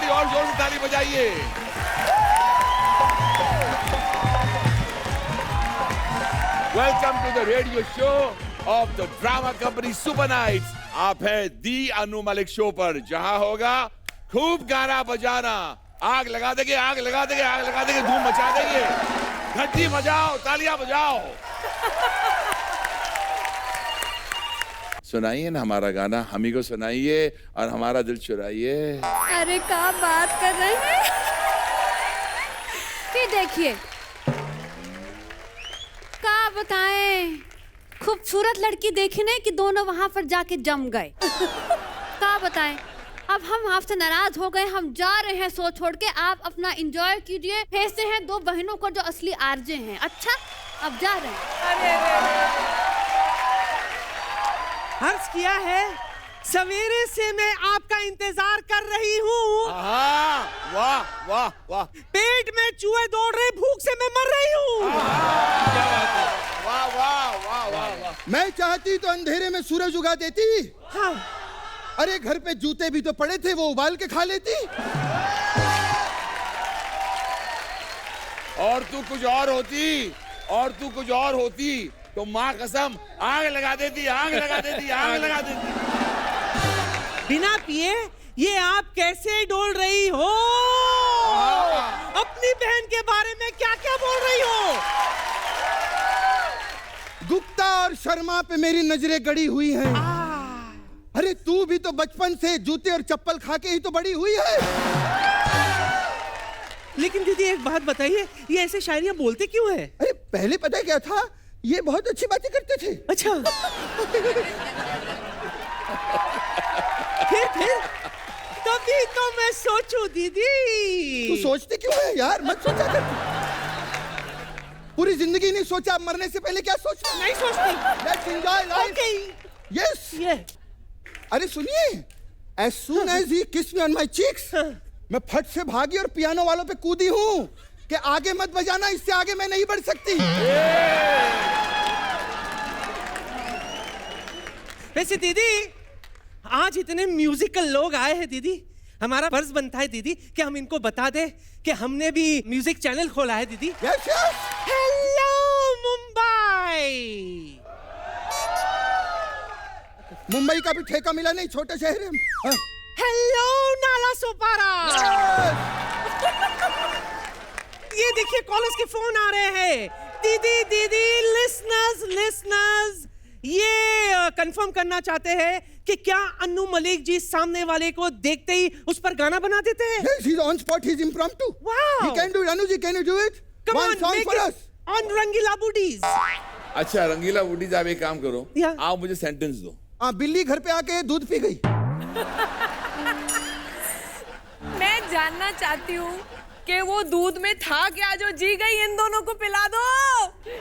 थोड़ी और जोर से ताली बजाइए। Welcome to the radio show of the drama company super nights. आप है दी अनु मलिक शो पर, जहां होगा खूब गाना बजाना, आग लगा देंगे, आग लगा देंगे, आग लगा देंगे, धूम मचा देंगे। घंटी बजाओ, तालियां बजाओ। सुनाइए ना हमारा गाना, हम ही को सुनाइए और हमारा दिल चुराइए। अरे क्या बात कर रहे हैं। ये देखिए, क्या बताएं, खूबसूरत लड़की देखी नहीं कि दोनों वहां पर जाके जम गए। क्या बताएं, अब हम आपसे नाराज हो गए, हम जा रहे हैं शो छोड़ के। आप अपना एंजॉय कीजिए। भेजते हैं दो बहनों को जो असली आरजे हैं। अच्छा, अब जा रहे हैं। हर्ष किया है, सवेरे से मैं आपका इंतजार कर रही हूँ। वाह वाह वाह, पेट में चूहे दौड़ रहे, भूख से मैं मर रही हूँ। क्या बात है, वाह वाह वाह वाह वाह। मैं चाहती तो अंधेरे में सूरज उगा देती। हाँ। अरे घर पे जूते भी तो पड़े थे, वो उबाल के खा लेती। और तू कुछ और होती, और तू कुछ और होती तो माँ कसम आग लगा देती, आग लगा देती, आग लगा देती। बिना पिए ये आप कैसे डोल रही हो? अपनी बहन के बारे में क्या क्या बोल रही हो? गुप्ता और शर्मा पे मेरी नजरें गड़ी हुई हैं। अरे तू भी तो बचपन से जूते और चप्पल खा के ही तो बड़ी हुई है। लेकिन दीदी एक बात बताइए, ये ऐसे शायरियां बोलते क्यों है? अरे पहले पता है क्या था, ये बहुत अच्छी बातें करते थे। अच्छा। फिर तभी तो मैं सोचूं दीदी। तू सोचती क्यों है यार, मत सोचा कर। पूरी जिंदगी नहीं सोचा, अब मरने से पहले क्या सोचना? नहीं सोचती। Let's enjoy life. Okay. Yes. ये अरे सुनिए, as soon as he kissed me on my cheeks, मैं फट से भागी और पियानो वालों पे कूदी हूँ कि आगे मत बजाना, इससे आगे मैं नहीं बढ़ सकती। वैसे दीदी, आज इतने म्यूजिकल लोग आए हैं दीदी, हमारा फर्ज बनता है दीदी कि हम इनको बता दें कि हमने भी म्यूजिक चैनल खोला है दीदी। Yes, yes. Hello Mumbai. Mumbai का भी ठेका मिला नहीं, छोटे शहर है। हाँ। हेलो नाला सोपारा। ये देखिए कॉलेज के फोन आ रहे हैं। दीदी दीदी, लिसनर्स ये कंफर्म करना चाहते हैं कि क्या अनु मलिक जी सामने वाले को देखते ही उस पर गाना बना देते हैं? Yes, he's on spot, he's impromptu. Wow. He can do it. Anuji, can you do it? Come One on, song make for it us. on रंगीला बूडीज। अच्छा रंगीला बूटीज, आप एक काम करो, या। आप मुझे सेंटेंस दो। हाँ, बिल्ली घर पे आके दूध पी गई। मैं जानना चाहती हूँ कि वो दूध में था क्या जो जी गई। इन दोनों को पिला दो,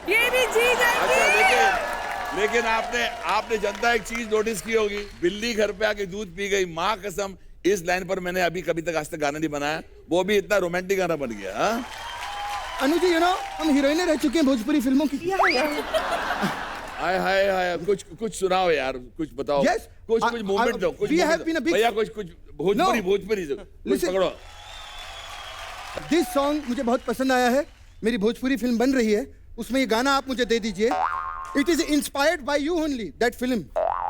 ये भी जी अच्छा जाएगी। लेकिन आपने जनता एक चीज नोटिस की होगी, बिल्ली घर पे आके दूध पी गई, माँ कसम इस लाइन पर मैंने कभी तक आज तक गाना नहीं बनाया, वो भी इतना रोमांटिक गाना बन गया। हाँ अनुजी, you know, हम हीरोइनें रह चुके हैं भोजपुरी फिल्मों की। हाय हाय हाय, कुछ सुनाओ यार, कुछ बताओ। Yes, कुछ मूवमेंट दो, कुछ we have been a big- भैया, कुछ भोजपुरी दो, कुछ Listen. पकड़ो। दिस सॉन्ग मुझे बहुत पसंद आया है। मेरी भोजपुरी फिल्म बन रही है, उसमें ये गाना आप मुझे दे दीजिए। It is inspired by you only, that film.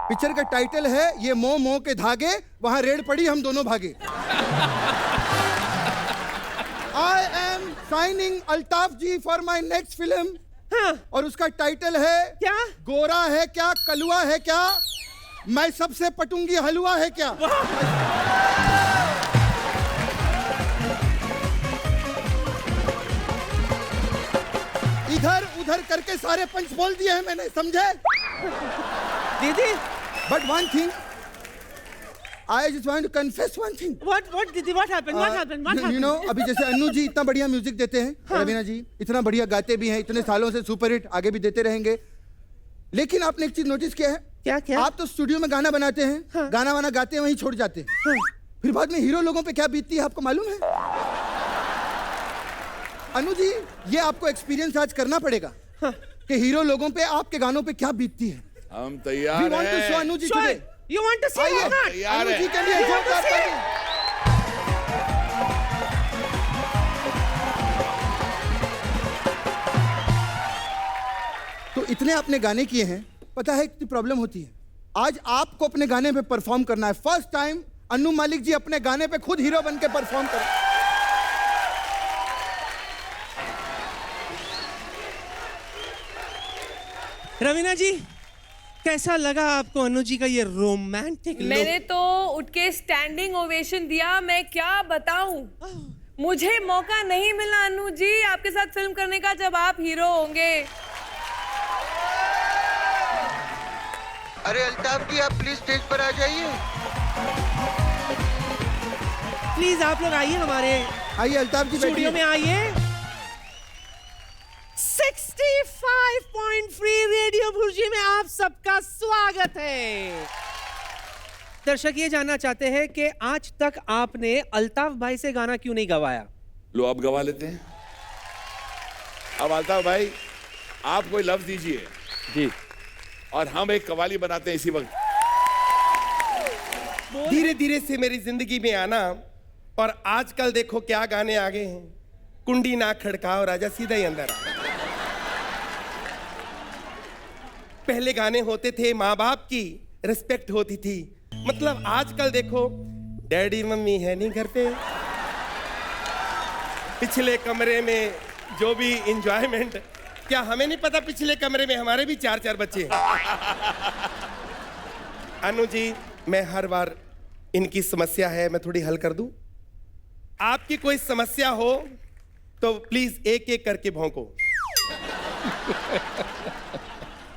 Picture का टाइटल है ये मोह मोह के धागे, वहां रेड पड़ी हम दोनों भागे। I am signing Altaf ji for my next film. हाँ। और उसका टाइटल है क्या? गोरा है क्या, कलुआ है क्या, मैं सबसे पटूंगी हलवा है क्या। इधर उधर करके सारे पंच बोल दिए हैं मैंने, समझे? दीदी, but one thing, I just want to confess one thing. what did what happened? What happened? You know, अभी जैसे अनु जी इतना बढ़िया म्यूजिक देते हैं, रवीना जी इतना बढ़िया गाते भी हैं, इतने सालों से सुपर हिट आगे भी देते रहेंगे। लेकिन आपने एक चीज नोटिस किया है? क्या? आप तो स्टूडियो में गाना बनाते हैं, हाँ। गाना वाना गाते हैं, वहीं छोड़ जाते हैं। हाँ। फिर बाद में हीरो लोगों पे क्या बीतती है आपको मालूम है? अनु जी, ये आपको एक्सपीरियंस आज करना पड़ेगा कि हीरो लोगों पे आपके गानों पे क्या बीतती है। हम तैयार We want to show हैं। Anu ji Sure. today. You want to see or not? तैयार अनु है। जी के लिए You want जोरदार to see? ताली। इतने आपने गाने किए हैं, पता है कितनी प्रॉब्लम होती है। आज आपको अपने गाने पे परफॉर्म करना है। फर्स्ट टाइम अन्नू मलिक जी अपने गाने पे खुद हीरो बन के परफॉर्म कर। रवीना जी, कैसा लगा आपको अनु जी का ये रोमांटिक लुक? मैंने तो उठ के स्टैंडिंग ओवेशन दिया, मैं क्या बताऊं। मुझे मौका नहीं मिला अनु जी आपके साथ फिल्म करने का जब आप हीरो होंगे। अरे अल्ताफ जी, आप प्लीज स्टेज पर आ जाइए। प्लीज आप लोग आइए, हमारे आइए अल्ताफ जी, स्टूडियो में आइए। 65.3 रेडियो भुर्जी में आप सबका स्वागत है। दर्शक ये जानना चाहते हैं कि आज तक आपने अल्ताफ भाई से गाना क्यों नहीं गवाया? लो आप गवा लेते हैं। अब अल्ताफ भाई आप कोई लफ्ज दीजिए जी। और हम एक कवाली बनाते हैं इसी वक्त। धीरे धीरे से मेरी जिंदगी में आना, और आजकल देखो क्या गाने आ गए हैं। कुंडी ना खड़काओ राजा, सीधा ही अंदर आ। पहले गाने होते थे माँ बाप की रिस्पेक्ट होती थी, मतलब आजकल देखो डैडी मम्मी है नहीं घर पे, पिछले कमरे में जो भी इंजॉयमेंट, क्या हमें नहीं पता पिछले कमरे में हमारे भी 4-4 बच्चे हैं। अनु जी, मैं हर बार इनकी समस्या है, मैं थोड़ी हल कर दूं। आपकी कोई समस्या हो तो प्लीज एक एक करके भौंको।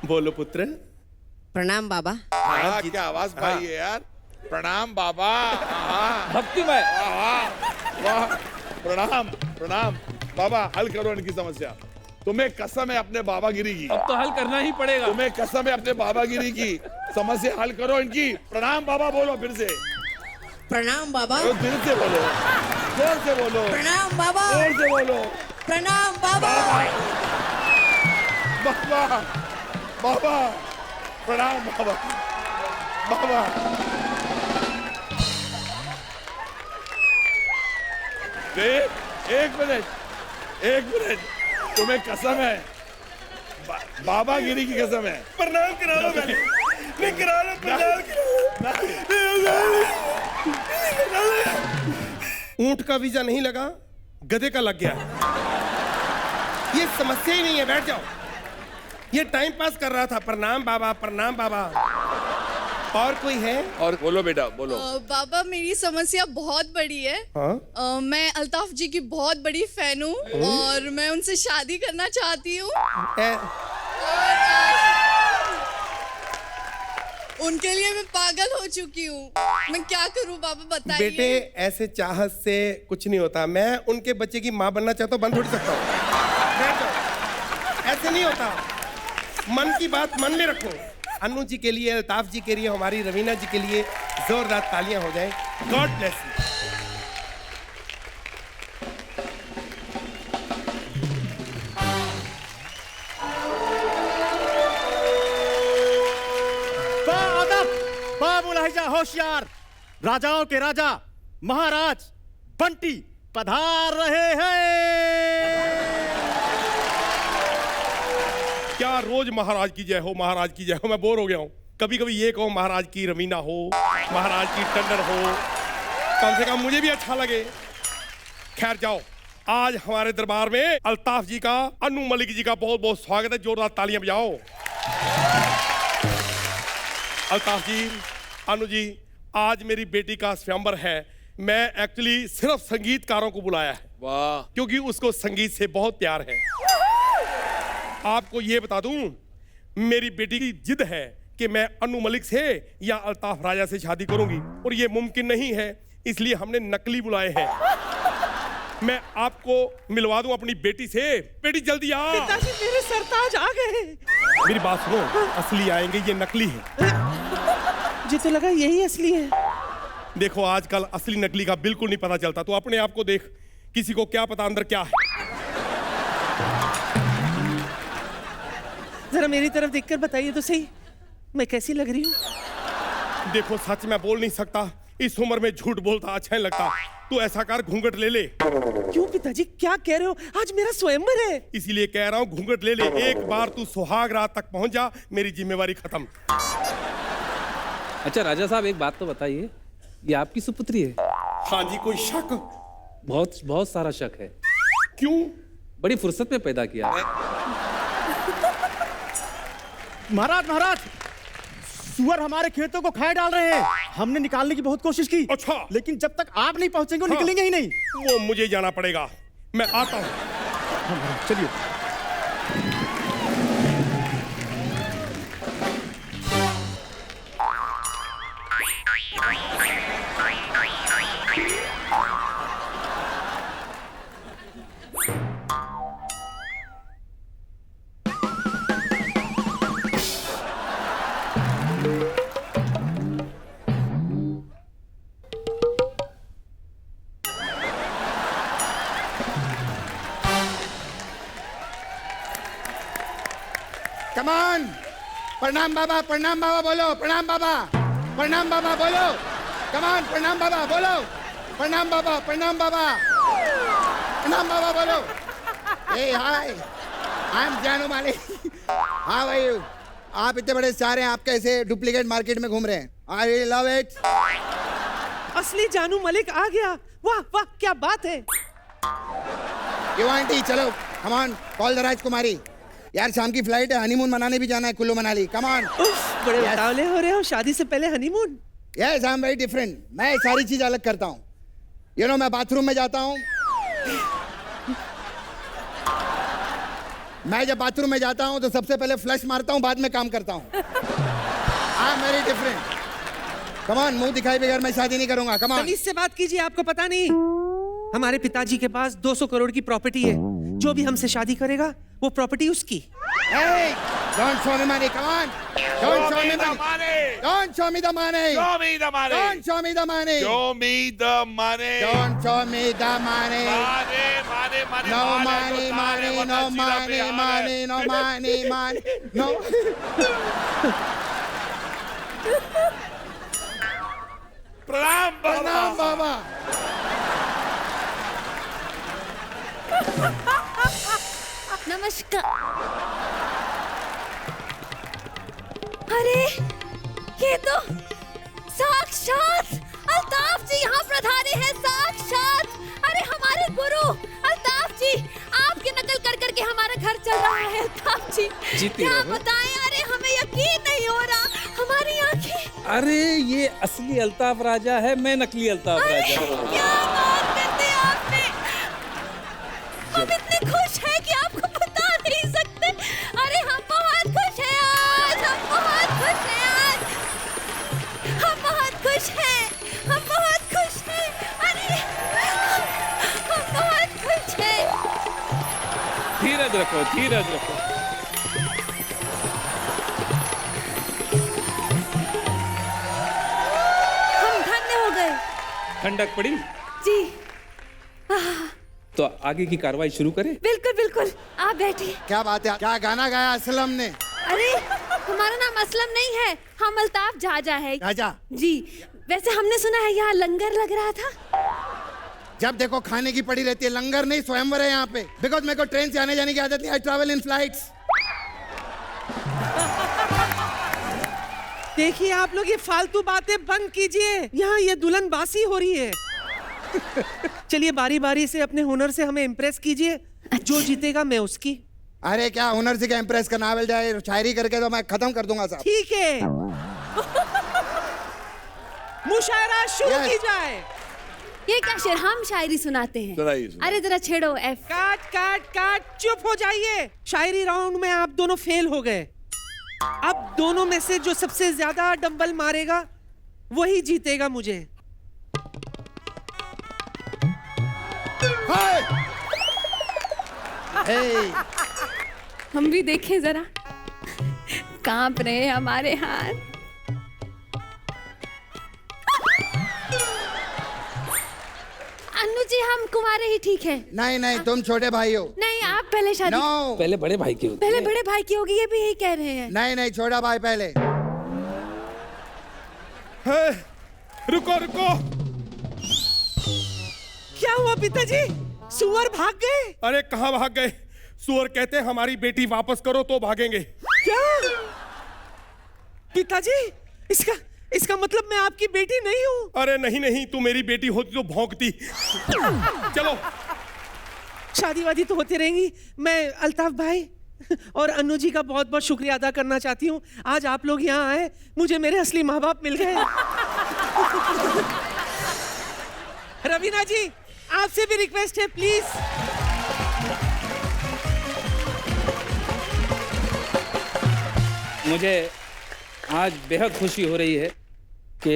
बोलो पुत्र। प्रणाम बाबा। हाँ, क्या आवाज पाई है यार। प्रणाम बाबा। भक्ति में। वाह, प्रणाम प्रणाम बाबा, हल करो इनकी समस्या। तुम्हें कसम है अपने बाबागिरी की। अब तो हल करना ही पड़ेगा। तुम्हें कसम है अपने बाबागिरी की। समस्या हल करो इनकी। प्रणाम बाबा बोलो फिर से। प्रणाम बाबा। दिल से बोलो, जोर से बोलो। प्रणाम बाबा। जोर से बोलो। प्रणाम बाबा। बाबा बाबा, प्रणाम बाबा। बाबा एक मिनट, तुम्हें कसम है, बाबागिरी की कसम है। प्रणाम करा लो, मैं करा लो, प्रणाम करा लो। ऊंट का वीजा नहीं लगा, गधे का लग गया। ये समस्या ही नहीं है, बैठ जाओ। ये टाइम पास कर रहा था। प्रणाम बाबा, प्रणाम बाबा। और कोई है? और बोलो बेटा, बोलो। बाबा, मेरी समस्या बहुत बड़ी है। हाँ? मैं अल्ताफ जी की बहुत बड़ी फैन हूँ और मैं उनसे शादी करना चाहती हूँ। उनके लिए मैं पागल हो चुकी हूँ। मैं क्या करूँ बाबा, बताइए। बेटे, ऐसे चाहत से कुछ नहीं होता। मैं उनके बच्चे की माँ बनना चाहता हूँ, बन थोड़ी सकता हूँ। ऐसे नहीं होता। मन की बात मन में रखो। अनु जी के लिए, अल्ताफ जी के लिए, हमारी रवीना जी के लिए जोरदार तालियां हो जाएं। God bless you. बाबुलहजा होशियार, राजाओं के राजा महाराज बंटी पधार रहे हैं। क्या रोज महाराज की जय हो, महाराज की जय हो। मैं बोर हो गया हूँ। कभी कभी ये कहो महाराज की रवीना हो, महाराज की टंडन हो, कम से कम मुझे भी अच्छा लगे। खैर जाओ, आज हमारे दरबार में अल्ताफ जी का, अनु मलिक जी का बहुत बहुत स्वागत है। जोरदार तालियां बजाओ। अल्ताफ जी, अनु जी, आज मेरी बेटी का स्वयंवर है। मैं एक्चुअली सिर्फ संगीतकारों को बुलाया है। वाह। क्योंकि उसको संगीत से बहुत प्यार है। आपको ये बता दूं, मेरी बेटी की जिद है कि मैं अनु मलिक से या अल्ताफ राजा से शादी करूंगी, और ये मुमकिन नहीं है, इसलिए हमने नकली बुलाए हैं। मैं आपको मिलवा दूं अपनी बेटी से। बेटी जल्दी आ। पिताजी, मेरे सरताज आ गए। मेरी बात सुनो, असली आएंगे, ये नकली है। मुझे तो लगा यही असली है। देखो, आजकल असली नकली का बिल्कुल नहीं पता चलता। तो अपने आप को देख, किसी को क्या पता अंदर क्या है। जरा मेरी तरफ देखकर बताइए तो सही, मैं कैसी लग रही हूँ? देखो, सच मैं बोल नहीं सकता, इस उम्र में झूठ बोलता अच्छा नहीं लगता। तू ऐसा कर, घूंघट ले ले। क्यों पिताजी, क्या कह रहे हो? आज मेरा स्वयंवर है। इसीलिए कह रहा हूँ घूंघट ले ले। एक बार तू सुहाग रात तक पहुंच जा, मेरी जिम्मेवारी खत्म। अच्छा राजा साहब, एक बात तो बताइए, ये आपकी सुपुत्री है? हाँ जी, कोई शक? बहुत बहुत सारा शक है। क्यों? बड़ी फुर्सत में पैदा किया। महाराज महाराज, सुअर हमारे खेतों को खाए डाल रहे हैं। हमने निकालने की बहुत कोशिश की। अच्छा। लेकिन जब तक आप नहीं पहुंचेंगे वो हाँ। निकलेंगे ही नहीं। वो मुझे जाना पड़ेगा, मैं आता हूँ। चलिए। कमान, प्रणाम बाबा बोलो, प्रणाम बाबा बोलो। कमान, प्रणाम बाबा बोलो, प्रणाम बाबा बोलो। ए हाय, आई एम जानू मालिक। हाँ भाई, आप इतने बड़े स्टार हैं, आप कैसे डुप्लीकेट मार्केट में घूम रहे हैं? I love it. असली जानू मलिक आ गया। वाह वाह, क्या बात है। क्यों आंटी, चलो कमान, कॉल द राजकुमारी। यार शाम की फ्लाइट है, हनीमून मनाने भी जाना है कुल्लू मनाली। कमान। बड़े उतावले हो रहे हो, शादी से पहले honeymoon? Yes, I am very different. मैं सारी चीज अलग करता हूँ। यू नो, मैं बाथरूम में जाता हूँ। मैं जब बाथरूम में जाता हूँ तो सबसे पहले फ्लश मारता हूँ, बाद में काम करता हूँ। I am very different. Come on, मुंह दिखाई बगैर मैं शादी नहीं करूंगा। कमान। तमीज से बात कीजिए, आपको पता नहीं हमारे पिताजी के पास 200 करोड़ की प्रॉपर्टी है। जो भी हमसे शादी करेगा वो प्रॉपर्टी उसकी। Hey, don't show me money, come on. Don't show me the money. Don't show me the money. Show me the money. Don't show me the money. Show me the money. Don't show me the money. Money. No money, no money. No. प्रणाम बाबा। नमस्कार। अरे ये तो साक्षात अल्ताफ जी यहाँ पधारे हैं, साक्षात। अरे हमारे गुरु अल्ताफ जी, आपकी नकल कर करके हमारा घर चल रहा है। अल्ताफ जी क्या बताएं, अरे हमें यकीन नहीं हो रहा, हमारी आंखें। अरे ये असली अल्ताफ राजा है, मैं नकली अल्ताफ राजा। क्या बात करते हैं आपने। हम इतने खुश हैं कि आपको बता नहीं सकते। अरे हम बहुत खुश हैं आज, हम बहुत खुश हैं आज, हम बहुत खुश हैं, हम बहुत खुश हैं। अरे हम बहुत खुश हैं। धीरज रखो, धीरज रखो। हम धन्य हो गए। ठंडक पड़ी जी। तो आगे की कार्रवाई शुरू करें? बिल्कुल बिल्कुल, आप बैठिए। क्या बात है, क्या गाना गाया असलम ने? अरे हमारा नाम असलम नहीं है, हम अल्ताफ जाजा है। जाजा जी। वैसे हमने सुना है यहाँ लंगर लग रहा था। जब देखो खाने की पड़ी रहती है, लंगर नहीं स्वयंवर है यहाँ पे। बिकॉज मेरे को ट्रेन से आने जाने की आदत नहीं, आई ट्रैवल इन फ्लाइट्स। देखिए आप लोग ये फालतू बातें बंद कीजिए, यहाँ ये दुल्हन बासी हो रही है। चलिए बारी बारी से अपने हुनर से हमें इम्प्रेस कीजिए। जो जीतेगा मैं उसकी। अरे क्या हुनर से क्या इम्प्रेस करना, मिल जाए शायरी करके तो मैं खत्म कर दूंगा साहब। ठीक है, मुशायरा शुरू की जाए। ये क्या शेर, हम शायरी सुनाते हैं? सुनाइए। अरे जरा छेड़ो। एफ। काट काट काट, चुप हो जाइए। शायरी राउंड में आप दोनों फेल हो गए। अब दोनों में से जो सबसे ज्यादा डंबल मारेगा वही जीतेगा मुझे। हम भी देखें जरा, कांप रहे हमारे हाथ। अन्नू जी हम कुंवारे ही ठीक है। नहीं नहीं, तुम छोटे भाई हो। नहीं आप पहले शादी। No. पहले बड़े भाई की होती पहले है। बड़े भाई की होगी, ये भी यही कह रहे हैं। नहीं नहीं, छोटा भाई पहले। रुको रुको। क्या हुआ पिताजी? सुअर भाग गए? अरे कहाँ भाग गए? सुअर कहते हमारी बेटी वापस करो तो भागेंगे। क्या पिताजी? इसका मतलब मैं आपकी बेटी नहीं हूँ? अरे नहीं नहीं, तू मेरी बेटी होती तो भौंकती। चलो। शादी वादी तो होती रहेंगी। मैं अल्ताफ भाई और अन्नू जी का बहुत बहुत शुक्रिया अदा करना चाहती हूँ। आज आप लोग यहाँ आए, मुझे मेरे असली माँ बाप मिल गए। रवीना जी, आपसे भी रिक्वेस्ट है, प्लीज। मुझे आज बेहद खुशी हो रही है कि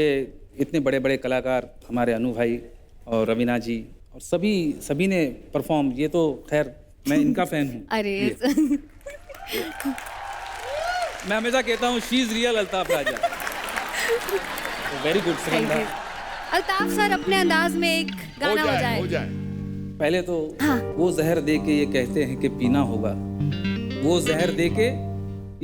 इतने बड़े बड़े कलाकार हमारे अनु भाई और रवीना जी और सभी ने परफॉर्म। ये तो खैर मैं इनका फैन हूँ। अरे मैं हमेशा कहता हूँ she is real Altaf Raja. Very good Sugandha. Altaf sir अपने अंदाज में एक गाना हो जाए। पहले तो हाँ। वो जहर दे के ये कहते हैं कि पीना होगा। वो जहर दे के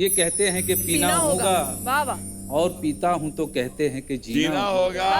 ये कहते हैं कि पीना होगा। वाह वाह। और पीता हूँ तो कहते हैं कि जीना होगा।